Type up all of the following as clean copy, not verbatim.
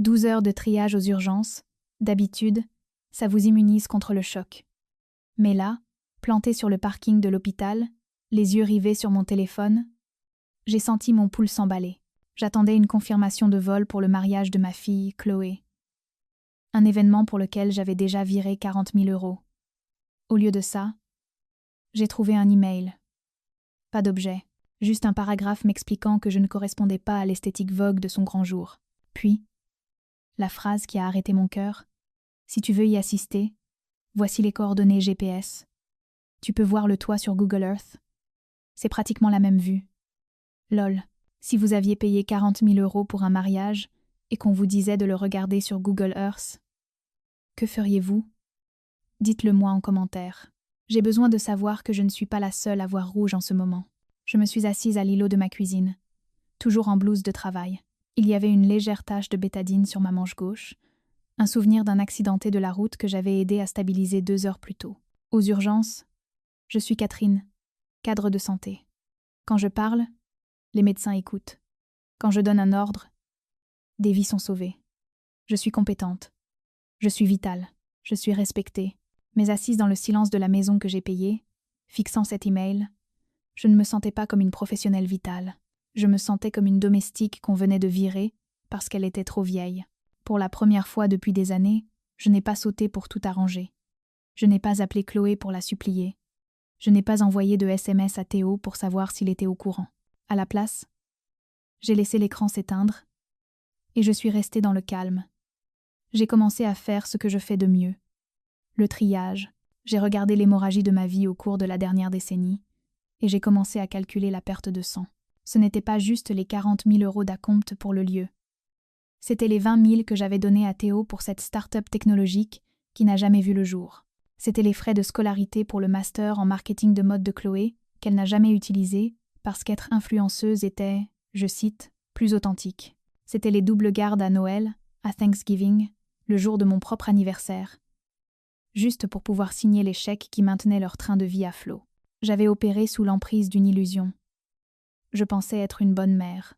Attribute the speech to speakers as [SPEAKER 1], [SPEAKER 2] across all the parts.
[SPEAKER 1] 12 heures de triage aux urgences, d'habitude, ça vous immunise contre le choc. Mais là, plantée sur le parking de l'hôpital, les yeux rivés sur mon téléphone, j'ai senti mon pouls s'emballer. J'attendais une confirmation de vol pour le mariage de ma fille, Chloé. Un événement pour lequel j'avais déjà viré 40 000 €. Au lieu de ça, j'ai trouvé un email. Pas d'objet, juste un paragraphe m'expliquant que je ne correspondais pas à l'esthétique vogue de son grand jour. Puis, la phrase qui a arrêté mon cœur, « Si tu veux y assister, voici les coordonnées GPS. Tu peux voir le toit sur Google Earth. C'est pratiquement la même vue. Lol, si vous aviez payé 40 000 € pour un mariage et qu'on vous disait de le regarder sur Google Earth, que feriez-vous? Dites-le moi en commentaire. J'ai besoin de savoir que je ne suis pas la seule à voir rouge en ce moment. Je me suis assise à l'îlot de ma cuisine, toujours en blouse de travail. Il y avait une légère tache de bétadine sur ma manche gauche, un souvenir d'un accidenté de la route que j'avais aidé à stabiliser 2 heures plus tôt. Aux urgences, je suis Catherine, cadre de santé. Quand je parle, les médecins écoutent. Quand je donne un ordre, des vies sont sauvées. Je suis compétente. Je suis vitale. Je suis respectée. Mais assise dans le silence de la maison que j'ai payée, fixant cet email, je ne me sentais pas comme une professionnelle vitale. Je me sentais comme une domestique qu'on venait de virer parce qu'elle était trop vieille. Pour la première fois depuis des années, je n'ai pas sauté pour tout arranger. Je n'ai pas appelé Chloé pour la supplier. Je n'ai pas envoyé de SMS à Théo pour savoir s'il était au courant. À la place, j'ai laissé l'écran s'éteindre et je suis restée dans le calme. J'ai commencé à faire ce que je fais de mieux. Le triage. J'ai regardé l'hémorragie de ma vie au cours de la dernière décennie et j'ai commencé à calculer la perte de sang. Ce n'était pas juste les 40 000 € d'acompte pour le lieu. C'était les 20 000 que j'avais donnés à Théo pour cette start-up technologique qui n'a jamais vu le jour. C'était les frais de scolarité pour le master en marketing de mode de Chloé qu'elle n'a jamais utilisé parce qu'être influenceuse était, je cite, plus authentique. C'était les doubles gardes à Noël, à Thanksgiving, le jour de mon propre anniversaire, juste pour pouvoir signer les chèques qui maintenaient leur train de vie à flot. J'avais opéré sous l'emprise d'une illusion. Je pensais être une bonne mère.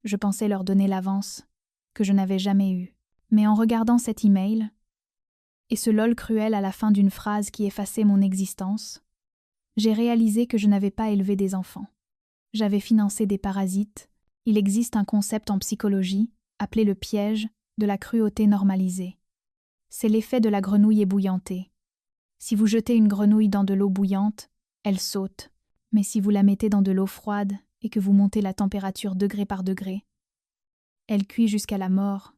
[SPEAKER 1] Je pensais leur donner l'avance que je n'avais jamais eue. Mais en regardant cet email, et ce lol cruel à la fin d'une phrase qui effaçait mon existence, j'ai réalisé que je n'avais pas élevé des enfants. J'avais financé des parasites. Il existe un concept en psychologie, appelé le piège de la cruauté normalisée. C'est l'effet de la grenouille ébouillantée. Si vous jetez une grenouille dans de l'eau bouillante, elle saute. Mais si vous la mettez dans de l'eau froide et que vous montez la température degré par degré, elle cuit jusqu'à la mort,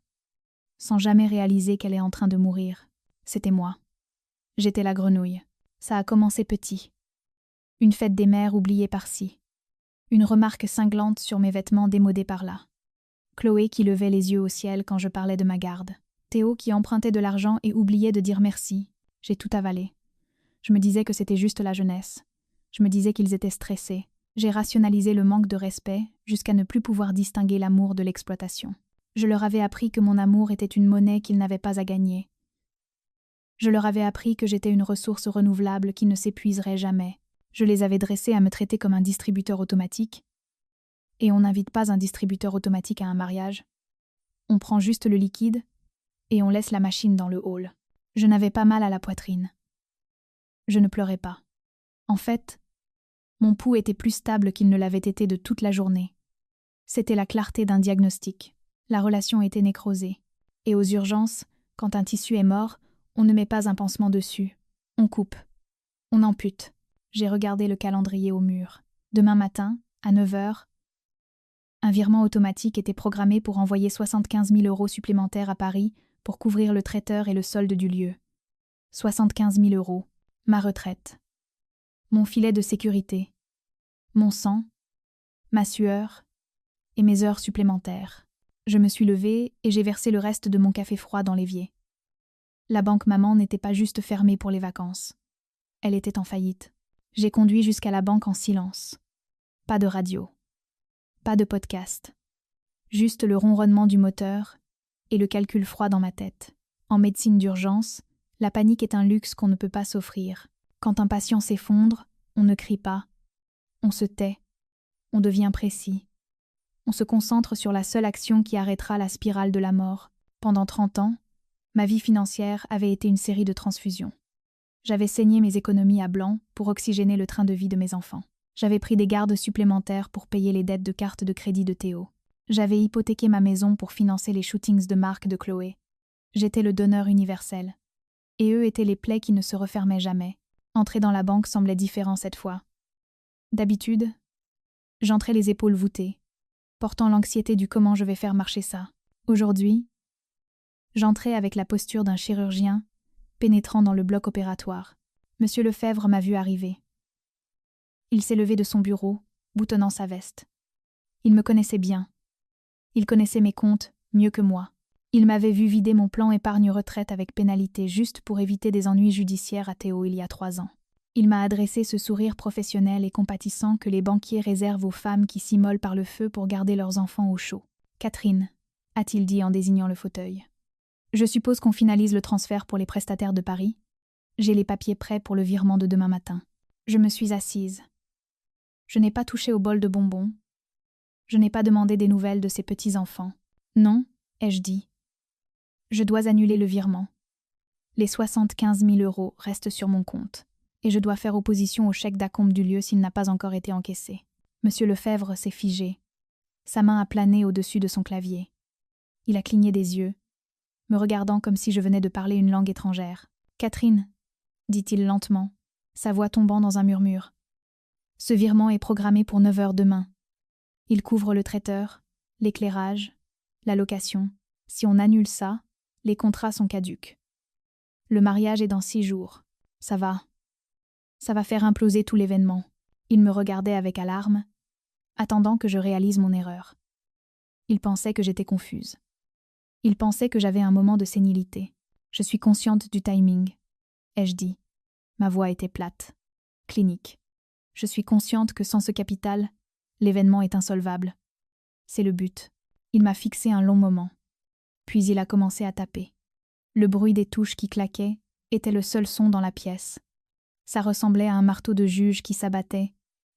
[SPEAKER 1] sans jamais réaliser qu'elle est en train de mourir. C'était moi. J'étais la grenouille. Ça a commencé petit. Une fête des mères oubliée par-ci. Une remarque cinglante sur mes vêtements démodés par-là. Chloé qui levait les yeux au ciel quand je parlais de ma garde. Théo qui empruntait de l'argent et oubliait de dire merci. J'ai tout avalé. Je me disais que c'était juste la jeunesse. Je me disais qu'ils étaient stressés. J'ai rationalisé le manque de respect jusqu'à ne plus pouvoir distinguer l'amour de l'exploitation. Je leur avais appris que mon amour était une monnaie qu'ils n'avaient pas à gagner. Je leur avais appris que j'étais une ressource renouvelable qui ne s'épuiserait jamais. Je les avais dressés à me traiter comme un distributeur automatique. Et on n'invite pas un distributeur automatique à un mariage. On prend juste le liquide et on laisse la machine dans le hall. Je n'avais pas mal à la poitrine. Je ne pleurais pas. En fait, mon pouls était plus stable qu'il ne l'avait été de toute la journée. C'était la clarté d'un diagnostic. La relation était nécrosée. Et aux urgences, quand un tissu est mort, on ne met pas un pansement dessus. On coupe. On ampute. J'ai regardé le calendrier au mur. Demain matin, à 9 heures, un virement automatique était programmé pour envoyer 75 000 € supplémentaires à Paris pour couvrir le traiteur et le solde du lieu. 75 000 €. Ma retraite. Mon filet de sécurité. Mon sang. Ma sueur. Et mes heures supplémentaires. Je me suis levée et j'ai versé le reste de mon café froid dans l'évier. La banque maman n'était pas juste fermée pour les vacances. Elle était en faillite. J'ai conduit jusqu'à la banque en silence. Pas de radio. Pas de podcast. Juste le ronronnement du moteur et le calcul froid dans ma tête. En médecine d'urgence, la panique est un luxe qu'on ne peut pas s'offrir. Quand un patient s'effondre, on ne crie pas. On se tait. On devient précis. On se concentre sur la seule action qui arrêtera la spirale de la mort. Pendant 30 ans, ma vie financière avait été une série de transfusions. J'avais saigné mes économies à blanc pour oxygéner le train de vie de mes enfants. J'avais pris des gardes supplémentaires pour payer les dettes de carte de crédit de Théo. J'avais hypothéqué ma maison pour financer les shootings de Marc de Chloé. J'étais le donneur universel. Et eux étaient les plaies qui ne se refermaient jamais. Entrer dans la banque semblait différent cette fois. D'habitude, j'entrais les épaules voûtées, portant l'anxiété du comment je vais faire marcher ça. Aujourd'hui, j'entrais avec la posture d'un chirurgien pénétrant dans le bloc opératoire. Monsieur Lefebvre m'a vu arriver. Il s'est levé de son bureau, boutonnant sa veste. Il me connaissait bien. Il connaissait mes comptes mieux que moi. Il m'avait vu vider mon plan épargne-retraite avec pénalité juste pour éviter des ennuis judiciaires à Théo il y a 3 ans. Il m'a adressé ce sourire professionnel et compatissant que les banquiers réservent aux femmes qui s'immolent par le feu pour garder leurs enfants au chaud. « Catherine », a-t-il dit en désignant le fauteuil. « Je suppose qu'on finalise le transfert pour les prestataires de Paris. J'ai les papiers prêts pour le virement de demain matin. » Je me suis assise. Je n'ai pas touché au bol de bonbons. Je n'ai pas demandé des nouvelles de ces petits-enfants. Non, ai-je dit. Je dois annuler le virement. Les 75 000 € restent sur mon compte, et je dois faire opposition au chèque d'acompte du lieu s'il n'a pas encore été encaissé. Monsieur Lefebvre s'est figé. Sa main a plané au-dessus de son clavier. Il a cligné des yeux, me regardant comme si je venais de parler une langue étrangère. « Catherine », dit-il lentement, sa voix tombant dans un murmure. « Ce virement est programmé pour 9 heures demain. Il couvre le traiteur, l'éclairage, la location. Si on annule ça, les contrats sont caducs. Le mariage est dans 6 jours. Ça va faire imploser tout l'événement. » Il me regardait avec alarme, attendant que je réalise mon erreur. Il pensait que j'étais confuse. Il pensait que j'avais un moment de sénilité. « Je suis consciente du timing, » ai-je dit. Ma voix était plate, clinique. Je suis consciente que sans ce capital, l'événement est insolvable. C'est le but. Il m'a fixé un long moment. Puis il a commencé à taper. Le bruit des touches qui claquaient était le seul son dans la pièce. Ça ressemblait à un marteau de juge qui s'abattait,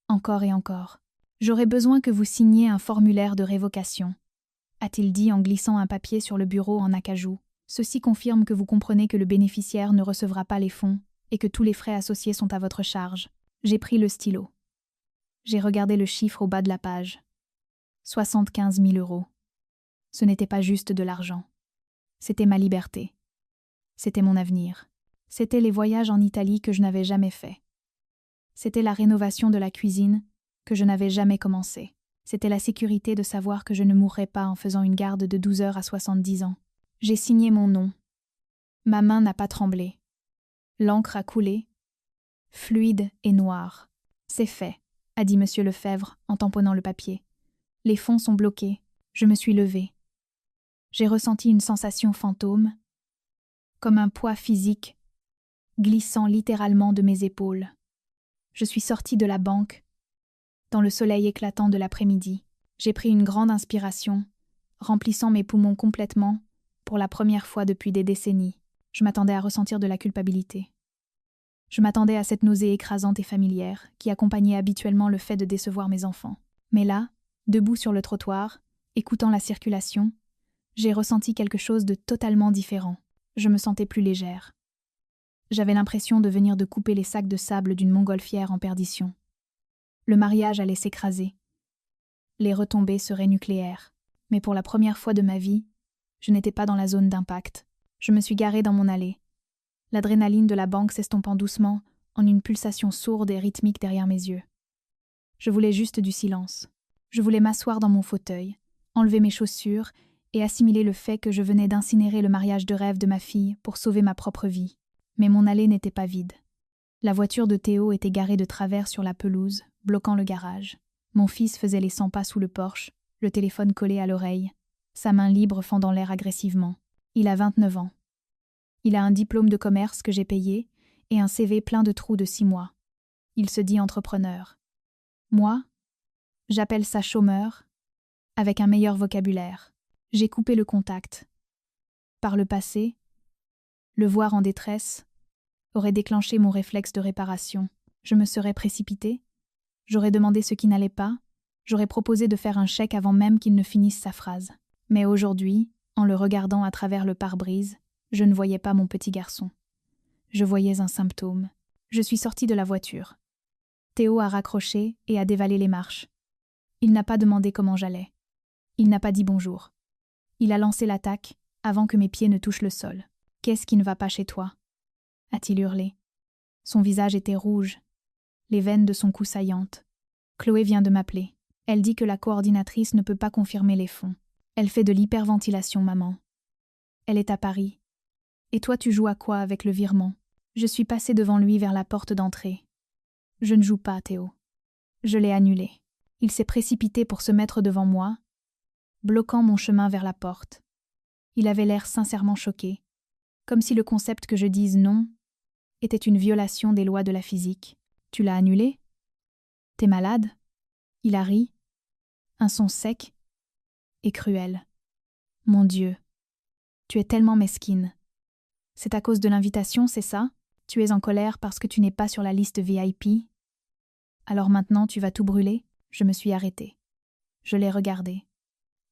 [SPEAKER 1] encore et encore. « J'aurais besoin que vous signiez un formulaire de révocation, » a-t-il dit en glissant un papier sur le bureau en acajou. « Ceci confirme que vous comprenez que le bénéficiaire ne recevra pas les fonds et que tous les frais associés sont à votre charge. » J'ai pris le stylo. J'ai regardé le chiffre au bas de la page. 75 000 €. Ce n'était pas juste de l'argent. C'était ma liberté. C'était mon avenir. C'était les voyages en Italie que je n'avais jamais faits. C'était la rénovation de la cuisine que je n'avais jamais commencée. C'était la sécurité de savoir que je ne mourrais pas en faisant une garde de 12 heures à 70 ans. J'ai signé mon nom. Ma main n'a pas tremblé. L'encre a coulé, fluide et noire. « C'est fait », a dit Monsieur Lefebvre en tamponnant le papier. « Les fonds sont bloqués. » Je me suis levée. J'ai ressenti une sensation fantôme, comme un poids physique, glissant littéralement de mes épaules. Je suis sortie de la banque, dans le soleil éclatant de l'après-midi. J'ai pris une grande inspiration, remplissant mes poumons complètement, pour la première fois depuis des décennies. Je m'attendais à ressentir de la culpabilité. Je m'attendais à cette nausée écrasante et familière qui accompagnait habituellement le fait de décevoir mes enfants. Mais là, debout sur le trottoir, écoutant la circulation, j'ai ressenti quelque chose de totalement différent. Je me sentais plus légère. J'avais l'impression de venir de couper les sacs de sable d'une montgolfière en perdition. Le mariage allait s'écraser. Les retombées seraient nucléaires. Mais pour la première fois de ma vie, je n'étais pas dans la zone d'impact. Je me suis garée dans mon allée, l'adrénaline de la banque s'estompant doucement en une pulsation sourde et rythmique derrière mes yeux. Je voulais juste du silence. Je voulais m'asseoir dans mon fauteuil, enlever mes chaussures et assimiler le fait que je venais d'incinérer le mariage de rêve de ma fille pour sauver ma propre vie. Mais mon allée n'était pas vide. La voiture de Théo était garée de travers sur la pelouse, bloquant le garage. Mon fils faisait les 100 pas sous le porche, le téléphone collé à l'oreille, sa main libre fendant l'air agressivement. Il a 29 ans. Il a un diplôme de commerce que j'ai payé et un CV plein de trous de 6 mois. Il se dit entrepreneur. Moi, j'appelle ça chômeur, avec un meilleur vocabulaire. J'ai coupé le contact. Par le passé, le voir en détresse aurait déclenché mon réflexe de réparation. Je me serais précipitée, j'aurais demandé ce qui n'allait pas, j'aurais proposé de faire un chèque avant même qu'il ne finisse sa phrase. Mais aujourd'hui, En le regardant à travers le pare-brise, je ne voyais pas mon petit garçon. Je voyais un symptôme. Je suis sortie de la voiture. Théo a raccroché et a dévalé les marches. Il n'a pas demandé comment j'allais. Il n'a pas dit bonjour. Il a lancé l'attaque avant que mes pieds ne touchent le sol. « Qu'est-ce qui ne va pas chez toi ?» a-t-il hurlé. Son visage était rouge, les veines de son cou saillantes. Chloé vient de m'appeler. Elle dit que la coordinatrice ne peut pas confirmer les fonds. Elle fait de l'hyperventilation, maman. Elle est à Paris. Et toi, tu joues à quoi avec le virement? Je suis passée devant lui vers la porte d'entrée. Je ne joue pas, Théo. Je l'ai annulé. Il s'est précipité pour se mettre devant moi, bloquant mon chemin vers la porte. Il avait l'air sincèrement choqué, comme si le concept que je dise non était une violation des lois de la physique. Tu l'as annulé? T'es malade? Il a ri. Un son sec et cruel. Mon Dieu, tu es tellement mesquine. C'est à cause de l'invitation, c'est ça? Tu es en colère parce que tu n'es pas sur la liste VIP? Alors maintenant tu vas tout brûler? Je me suis arrêtée. Je l'ai regardé.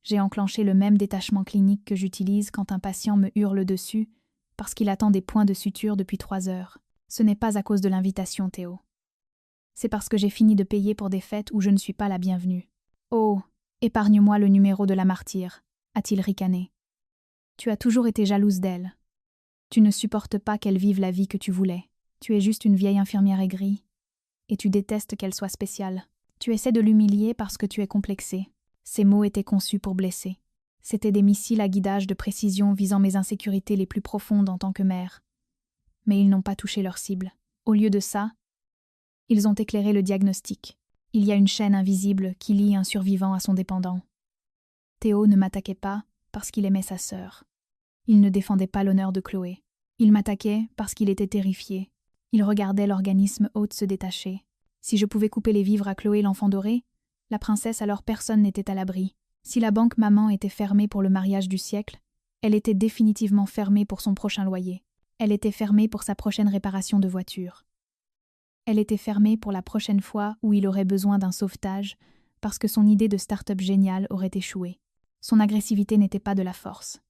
[SPEAKER 1] J'ai enclenché le même détachement clinique que j'utilise quand un patient me hurle dessus parce qu'il attend des points de suture depuis 3 heures. Ce n'est pas à cause de l'invitation, Théo. C'est parce que j'ai fini de payer pour des fêtes où je ne suis pas la bienvenue. Oh, épargne-moi le numéro de la martyre, a-t-il ricané. Tu as toujours été jalouse d'elle. Tu ne supportes pas qu'elle vive la vie que tu voulais. Tu es juste une vieille infirmière aigrie. Et tu détestes qu'elle soit spéciale. Tu essaies de l'humilier parce que tu es complexée. Ces mots étaient conçus pour blesser. C'étaient des missiles à guidage de précision visant mes insécurités les plus profondes en tant que mère. Mais ils n'ont pas touché leur cible. Au lieu de ça, ils ont éclairé le diagnostic. Il y a une chaîne invisible qui lie un survivant à son dépendant. Théo ne m'attaquait pas parce qu'il aimait sa sœur. Il ne défendait pas l'honneur de Chloé. Il m'attaquait parce qu'il était terrifié. Il regardait l'organisme hôte se détacher. Si je pouvais couper les vivres à Chloé l'enfant doré, la princesse, alors personne n'était à l'abri. Si la banque maman était fermée pour le mariage du siècle, elle était définitivement fermée pour son prochain loyer. Elle était fermée pour sa prochaine réparation de voiture. Elle était fermée pour la prochaine fois où il aurait besoin d'un sauvetage parce que son idée de start-up géniale aurait échoué. Son agressivité n'était pas de la force.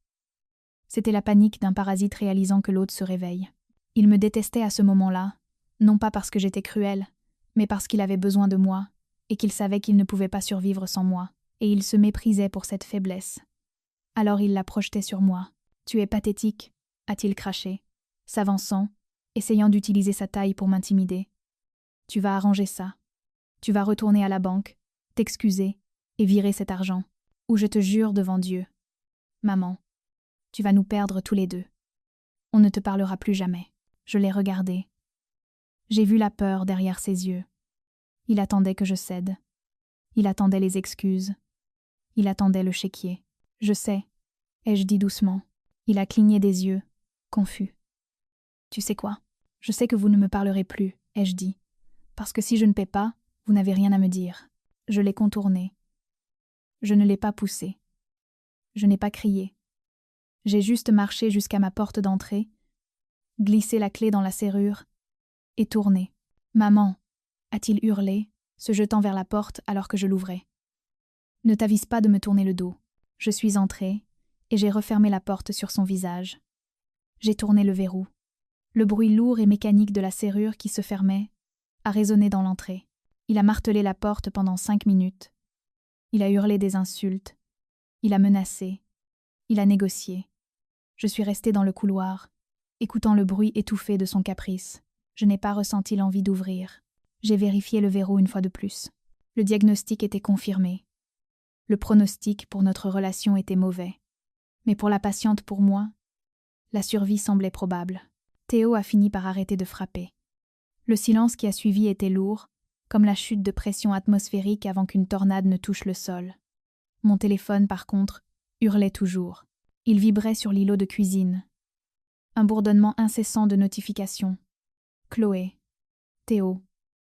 [SPEAKER 1] C'était la panique d'un parasite réalisant que l'autre se réveille. Il me détestait à ce moment-là, non pas parce que j'étais cruelle, mais parce qu'il avait besoin de moi, et qu'il savait qu'il ne pouvait pas survivre sans moi, et il se méprisait pour cette faiblesse. Alors il la projetait sur moi. « Tu es pathétique », a-t-il craché, s'avançant, essayant d'utiliser sa taille pour m'intimider. « Tu vas arranger ça. Tu vas retourner à la banque, t'excuser, et virer cet argent. Ou je te jure devant Dieu. Maman, tu vas nous perdre tous les deux. On ne te parlera plus jamais. » Je l'ai regardé. J'ai vu la peur derrière ses yeux. Il attendait que je cède. Il attendait les excuses. Il attendait le chéquier. « Je sais », ai-je dit doucement. Il a cligné des yeux, confus. « Tu sais quoi? Je sais que vous ne me parlerez plus, » ai-je dit. « Parce que si je ne paie pas, vous n'avez rien à me dire. » Je l'ai contourné. Je ne l'ai pas poussé. Je n'ai pas crié. J'ai juste marché jusqu'à ma porte d'entrée, glissé la clé dans la serrure et tourné. « Maman !» a-t-il hurlé, se jetant vers la porte alors que je l'ouvrais. « Ne t'avise pas de me tourner le dos. » Je suis entrée et j'ai refermé la porte sur son visage. J'ai tourné le verrou. Le bruit lourd et mécanique de la serrure qui se fermait a résonné dans l'entrée. Il a martelé la porte pendant 5 minutes. Il a hurlé des insultes. Il a menacé. Il a négocié. Je suis restée dans le couloir, écoutant le bruit étouffé de son caprice. Je n'ai pas ressenti l'envie d'ouvrir. J'ai vérifié le verrou une fois de plus. Le diagnostic était confirmé. Le pronostic pour notre relation était mauvais. Mais pour la patiente, pour moi, la survie semblait probable. Théo a fini par arrêter de frapper. Le silence qui a suivi était lourd, comme la chute de pression atmosphérique avant qu'une tornade ne touche le sol. Mon téléphone, par contre, hurlait toujours. Il vibrait sur l'îlot de cuisine. Un bourdonnement incessant de notifications. Chloé, Théo,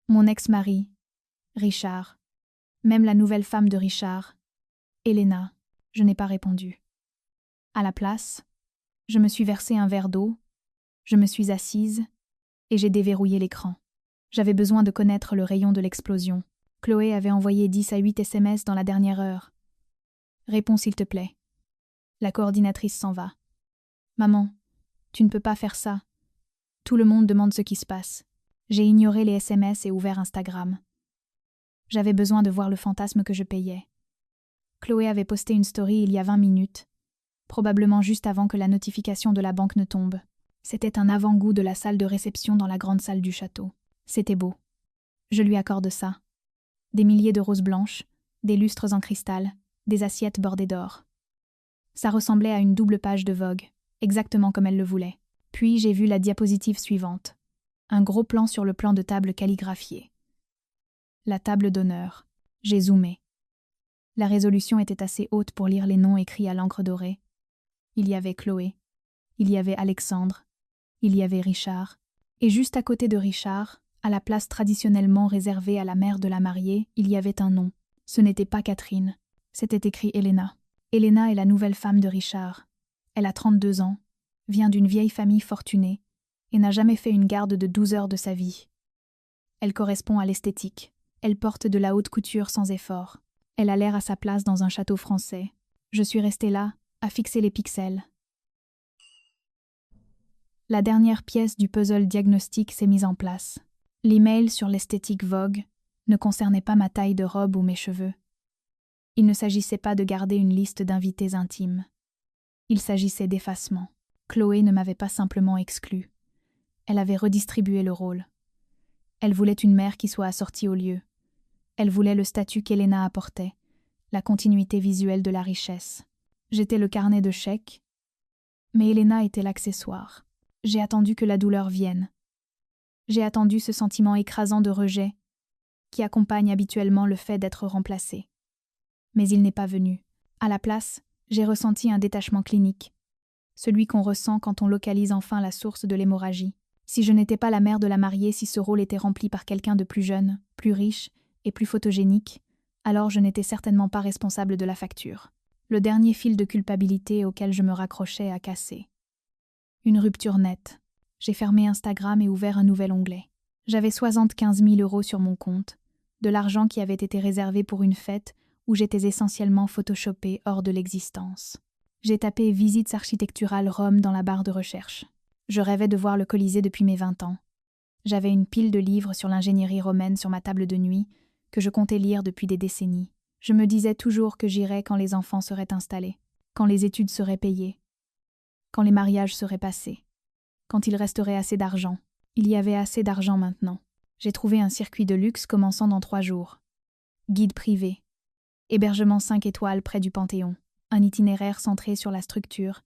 [SPEAKER 1] mon ex-mari, Richard, même la nouvelle femme de Richard, Elena. Je n'ai pas répondu. À la place, je me suis versé un verre d'eau, je me suis assise et j'ai déverrouillé l'écran. J'avais besoin de connaître le rayon de l'explosion. Chloé avait envoyé 10 à 8 SMS dans la dernière heure. Réponds s'il te plaît. La coordinatrice s'en va. Maman, tu ne peux pas faire ça. Tout le monde demande ce qui se passe. J'ai ignoré les SMS et ouvert Instagram. J'avais besoin de voir le fantasme que je payais. Chloé avait posté une story il y a 20 minutes, probablement juste avant que la notification de la banque ne tombe. C'était un avant-goût de la salle de réception dans la grande salle du château. C'était beau. Je lui accorde ça. Des milliers de roses blanches, des lustres en cristal, des assiettes bordées d'or. Ça ressemblait à une double page de Vogue, exactement comme elle le voulait. Puis j'ai vu la diapositive suivante. Un gros plan sur le plan de table calligraphié. La table d'honneur. J'ai zoomé. La résolution était assez haute pour lire les noms écrits à l'encre dorée. Il y avait Chloé. Il y avait Alexandre. Il y avait Richard. Et juste à côté de Richard, à la place traditionnellement réservée à la mère de la mariée, il y avait un nom. Ce n'était pas Catherine. C'était écrit Elena. Elena est la nouvelle femme de Richard. Elle a 32 ans, vient d'une vieille famille fortunée et n'a jamais fait une garde de 12 heures de sa vie. Elle correspond à l'esthétique. Elle porte de la haute couture sans effort. Elle a l'air à sa place dans un château français. Je suis restée là, à fixer les pixels. La dernière pièce du puzzle diagnostic s'est mise en place. L'email sur l'esthétique Vogue ne concernait pas ma taille de robe ou mes cheveux. Il ne s'agissait pas de garder une liste d'invités intimes. Il s'agissait d'effacement. Chloé ne m'avait pas simplement exclue. Elle avait redistribué le rôle. Elle voulait une mère qui soit assortie au lieu. Elle voulait le statut qu'Elena apportait, la continuité visuelle de la richesse. J'étais le carnet de chèques, mais Elena était l'accessoire. J'ai attendu que la douleur vienne. J'ai attendu ce sentiment écrasant de rejet qui accompagne habituellement le fait d'être remplacé. Mais il n'est pas venu. À la place, j'ai ressenti un détachement clinique, celui qu'on ressent quand on localise enfin la source de l'hémorragie. Si je n'étais pas la mère de la mariée, si ce rôle était rempli par quelqu'un de plus jeune, plus riche et plus photogénique, alors je n'étais certainement pas responsable de la facture. Le dernier fil de culpabilité auquel je me raccrochais a cassé. Une rupture nette. J'ai fermé Instagram et ouvert un nouvel onglet. J'avais 75 000 € sur mon compte, de l'argent qui avait été réservé pour une fête où j'étais essentiellement photoshopée hors de l'existence. J'ai tapé « Visites architecturales Rome » dans la barre de recherche. Je rêvais de voir le Colisée depuis mes 20 ans. J'avais une pile de livres sur l'ingénierie romaine sur ma table de nuit, que je comptais lire depuis des décennies. Je me disais toujours que j'irais quand les enfants seraient installés, quand les études seraient payées, quand les mariages seraient passés, quand il resterait assez d'argent. Il y avait assez d'argent maintenant. J'ai trouvé un circuit de luxe commençant dans 3 jours. Guide privé. Hébergement 5 étoiles près du Panthéon. Un itinéraire centré sur la structure,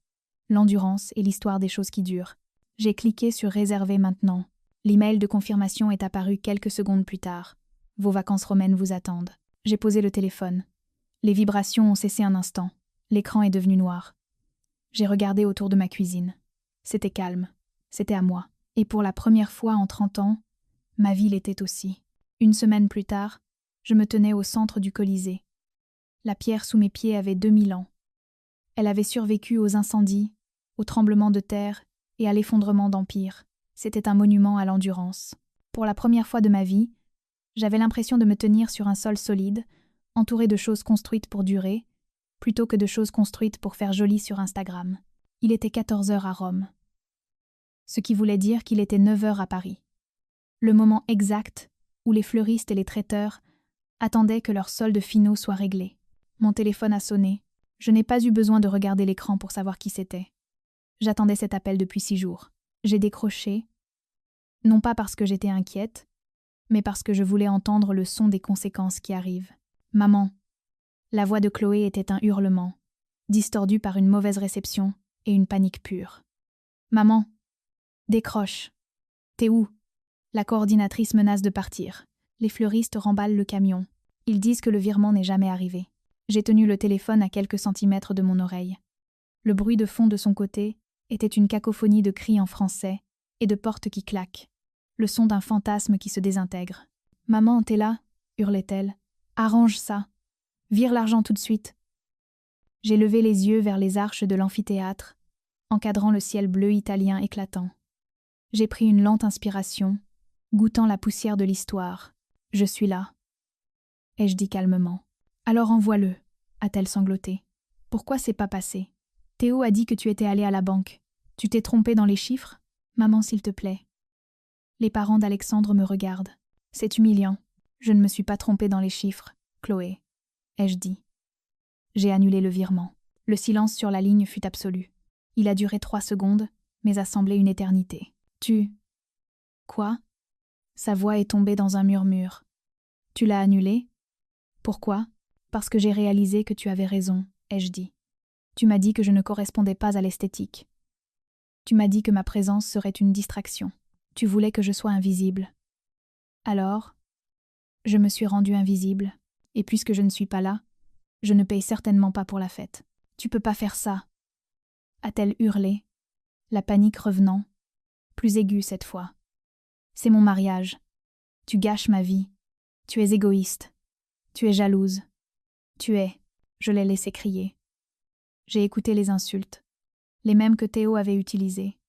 [SPEAKER 1] l'endurance et l'histoire des choses qui durent. J'ai cliqué sur « Réserver maintenant ». L'email de confirmation est apparu quelques secondes plus tard. Vos vacances romaines vous attendent. J'ai posé le téléphone. Les vibrations ont cessé un instant. L'écran est devenu noir. J'ai regardé autour de ma cuisine. C'était calme. C'était à moi. Et pour la première fois en 30 ans, ma vie l'était aussi. Une semaine plus tard, je me tenais au centre du Colisée. La pierre sous mes pieds avait 2000 ans. Elle avait survécu aux incendies, aux tremblements de terre et à l'effondrement d'empires. C'était un monument à l'endurance. Pour la première fois de ma vie, j'avais l'impression de me tenir sur un sol solide, entouré de choses construites pour durer, plutôt que de choses construites pour faire joli sur Instagram. Il était 14 heures à Rome. Ce qui voulait dire qu'il était 9 heures à Paris. Le moment exact où les fleuristes et les traiteurs attendaient que leurs soldes finaux soient réglés. Mon téléphone a sonné. Je n'ai pas eu besoin de regarder l'écran pour savoir qui c'était. J'attendais cet appel depuis 6 jours. J'ai décroché, non pas parce que j'étais inquiète, mais parce que je voulais entendre le son des conséquences qui arrivent. « Maman !» La voix de Chloé était un hurlement, distordu par une mauvaise réception et une panique pure. « Maman !» Décroche. « T'es où ?» La coordinatrice menace de partir. Les fleuristes remballent le camion. Ils disent que le virement n'est jamais arrivé. J'ai tenu le téléphone à quelques centimètres de mon oreille. Le bruit de fond de son côté était une cacophonie de cris en français et de portes qui claquent, le son d'un fantasme qui se désintègre. « Maman, t'es là ?» hurlait-elle. « Arrange ça. Vire l'argent tout de suite. » J'ai levé les yeux vers les arches de l'amphithéâtre, encadrant le ciel bleu italien éclatant. J'ai pris une lente inspiration, goûtant la poussière de l'histoire. « Je suis là. » ai-je dit calmement. « Alors envoie-le, a-t-elle sangloté. Pourquoi c'est pas passé ? Théo a dit que tu étais allé à la banque. Tu t'es trompé dans les chiffres? Maman, s'il te plaît. Les parents d'Alexandre me regardent. C'est humiliant. Je ne me suis pas trompée dans les chiffres, Chloé, ai-je dit. J'ai annulé le virement. Le silence sur la ligne fut absolu. Il a duré 3 secondes, mais a semblé une éternité. Tu... Quoi? Sa voix est tombée dans un murmure. Tu l'as annulé? Pourquoi? Parce que j'ai réalisé que tu avais raison, ai-je dit. Tu m'as dit que je ne correspondais pas à l'esthétique. Tu m'as dit que ma présence serait une distraction. Tu voulais que je sois invisible. Alors, je me suis rendue invisible, et puisque je ne suis pas là, je ne paye certainement pas pour la fête. Tu peux pas faire ça, a-t-elle hurlé, la panique revenant, plus aiguë cette fois. C'est mon mariage. Tu gâches ma vie. Tu es égoïste. Tu es jalouse. Tu es... Je l'ai laissé crier. J'ai écouté les insultes, les mêmes que Théo avait utilisées,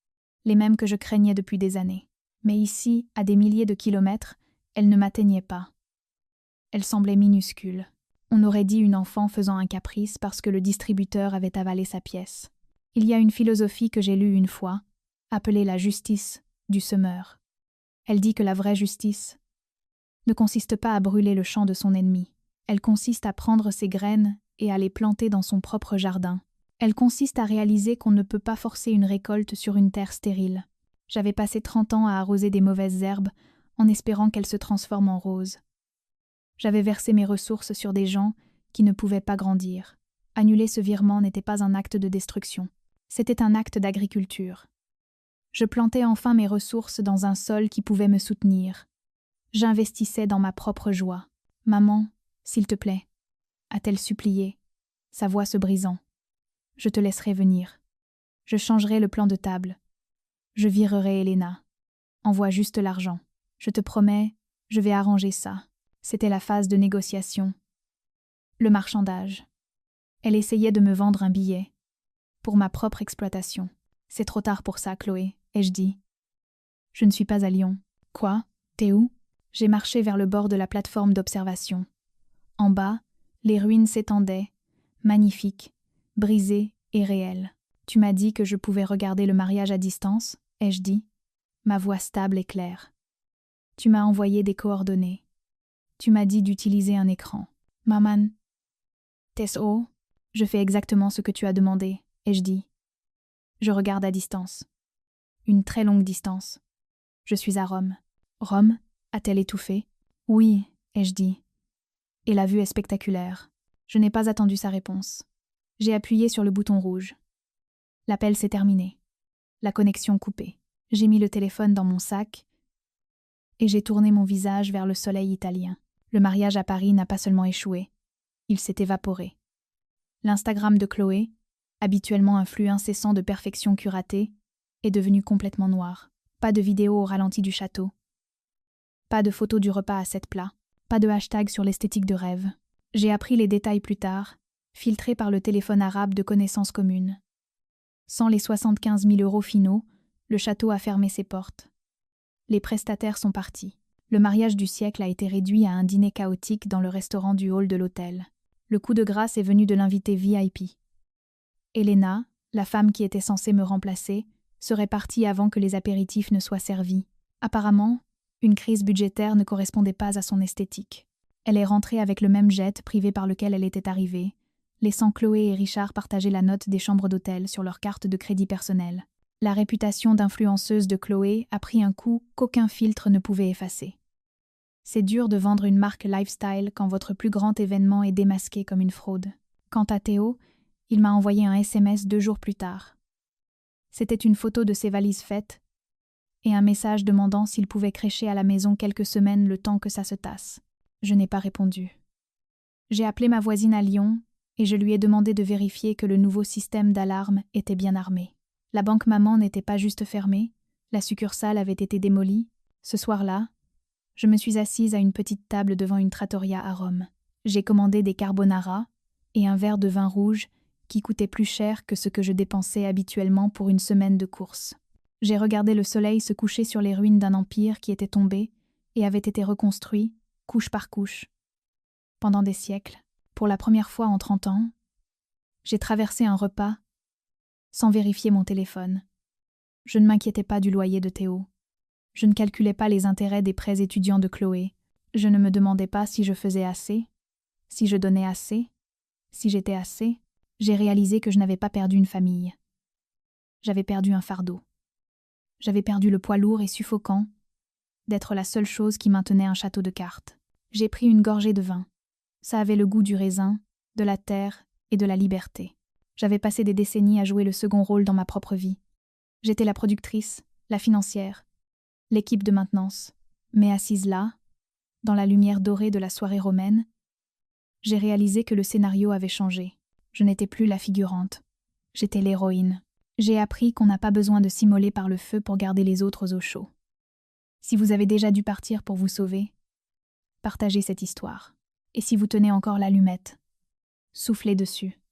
[SPEAKER 1] les mêmes que je craignais depuis des années. Mais ici, à des milliers de kilomètres, elles ne m'atteignaient pas. Elles semblaient minuscules. On aurait dit une enfant faisant un caprice parce que le distributeur avait avalé sa pièce. Il y a une philosophie que j'ai lue une fois, appelée la justice du semeur. Elle dit que la vraie justice ne consiste pas à brûler le champ de son ennemi. Elle consiste à prendre ses graines et à les planter dans son propre jardin. Elle consiste à réaliser qu'on ne peut pas forcer une récolte sur une terre stérile. J'avais passé 30 ans à arroser des mauvaises herbes en espérant qu'elles se transforment en roses. J'avais versé mes ressources sur des gens qui ne pouvaient pas grandir. Annuler ce virement n'était pas un acte de destruction. C'était un acte d'agriculture. Je plantais enfin mes ressources dans un sol qui pouvait me soutenir. J'investissais dans ma propre joie. « Maman, s'il te plaît » a-t-elle supplié, sa voix se brisant. « Je te laisserai venir. Je changerai le plan de table. Je virerai Elena. Envoie juste l'argent. Je te promets, je vais arranger ça. » C'était la phase de négociation. Le marchandage. Elle essayait de me vendre un billet. Pour ma propre exploitation. « C'est trop tard pour ça, Chloé, » ai-je dit. « Je ne suis pas à Lyon. »« Quoi? T'es où ?» J'ai marché vers le bord de la plateforme d'observation. En bas, les ruines s'étendaient, magnifiques, brisées et réelles. « Tu m'as dit que je pouvais regarder le mariage à distance, » ai-je dit, ma voix stable et claire. « Tu m'as envoyé des coordonnées. Tu m'as dit d'utiliser un écran. Maman. Tesso, je fais exactement ce que tu as demandé, ai-je dit. Je regarde à distance. Une très longue distance. Je suis à Rome. Rome? A-t-elle étouffé? Oui, ai-je dit. Et la vue est spectaculaire. Je n'ai pas attendu sa réponse. J'ai appuyé sur le bouton rouge. L'appel s'est terminé. La connexion coupée. J'ai mis le téléphone dans mon sac et j'ai tourné mon visage vers le soleil italien. Le mariage à Paris n'a pas seulement échoué, il s'est évaporé. L'Instagram de Chloé, habituellement un flux incessant de perfection curatée, est devenu complètement noir. Pas de vidéo au ralenti du château. Pas de photos du repas à 7 plats. Pas de hashtag sur l'esthétique de rêve. J'ai appris les détails plus tard, filtrés par le téléphone arabe de connaissances communes. Sans les 75 000 € finaux, le château a fermé ses portes. Les prestataires sont partis. Le mariage du siècle a été réduit à un dîner chaotique dans le restaurant du hall de l'hôtel. Le coup de grâce est venu de l'invité VIP. Elena, la femme qui était censée me remplacer, serait partie avant que les apéritifs ne soient servis. Apparemment, une crise budgétaire ne correspondait pas à son esthétique. Elle est rentrée avec le même jet privé par lequel elle était arrivée, laissant Chloé et Richard partager la note des chambres d'hôtel sur leur carte de crédit personnelle. La réputation d'influenceuse de Chloé a pris un coup qu'aucun filtre ne pouvait effacer. C'est dur de vendre une marque lifestyle quand votre plus grand événement est démasqué comme une fraude. Quant à Théo, il m'a envoyé un SMS 2 jours plus tard. C'était une photo de ses valises faites et un message demandant s'il pouvait crècher à la maison quelques semaines le temps que ça se tasse. Je n'ai pas répondu. J'ai appelé ma voisine à Lyon et je lui ai demandé de vérifier que le nouveau système d'alarme était bien armé. La banque maman n'était pas juste fermée, la succursale avait été démolie. Ce soir-là, je me suis assise à une petite table devant une trattoria à Rome. J'ai commandé des carbonara et un verre de vin rouge qui coûtait plus cher que ce que je dépensais habituellement pour une semaine de course. J'ai regardé le soleil se coucher sur les ruines d'un empire qui était tombé et avait été reconstruit, couche par couche. Pendant des siècles, pour la première fois en 30 ans, j'ai traversé un repas sans vérifier mon téléphone. Je ne m'inquiétais pas du loyer de Théo. Je ne calculais pas les intérêts des prêts étudiants de Chloé. Je ne me demandais pas si je faisais assez, si je donnais assez, si j'étais assez. J'ai réalisé que je n'avais pas perdu une famille. J'avais perdu un fardeau. J'avais perdu le poids lourd et suffocant d'être la seule chose qui maintenait un château de cartes. J'ai pris une gorgée de vin. Ça avait le goût du raisin, de la terre et de la liberté. J'avais passé des décennies à jouer le second rôle dans ma propre vie. J'étais la productrice, la financière, l'équipe de maintenance. Mais assise là, dans la lumière dorée de la soirée romaine, j'ai réalisé que le scénario avait changé. Je n'étais plus la figurante. J'étais l'héroïne. J'ai appris qu'on n'a pas besoin de s'immoler par le feu pour garder les autres au chaud. Si vous avez déjà dû partir pour vous sauver, partagez cette histoire. Et si vous tenez encore l'allumette, soufflez dessus.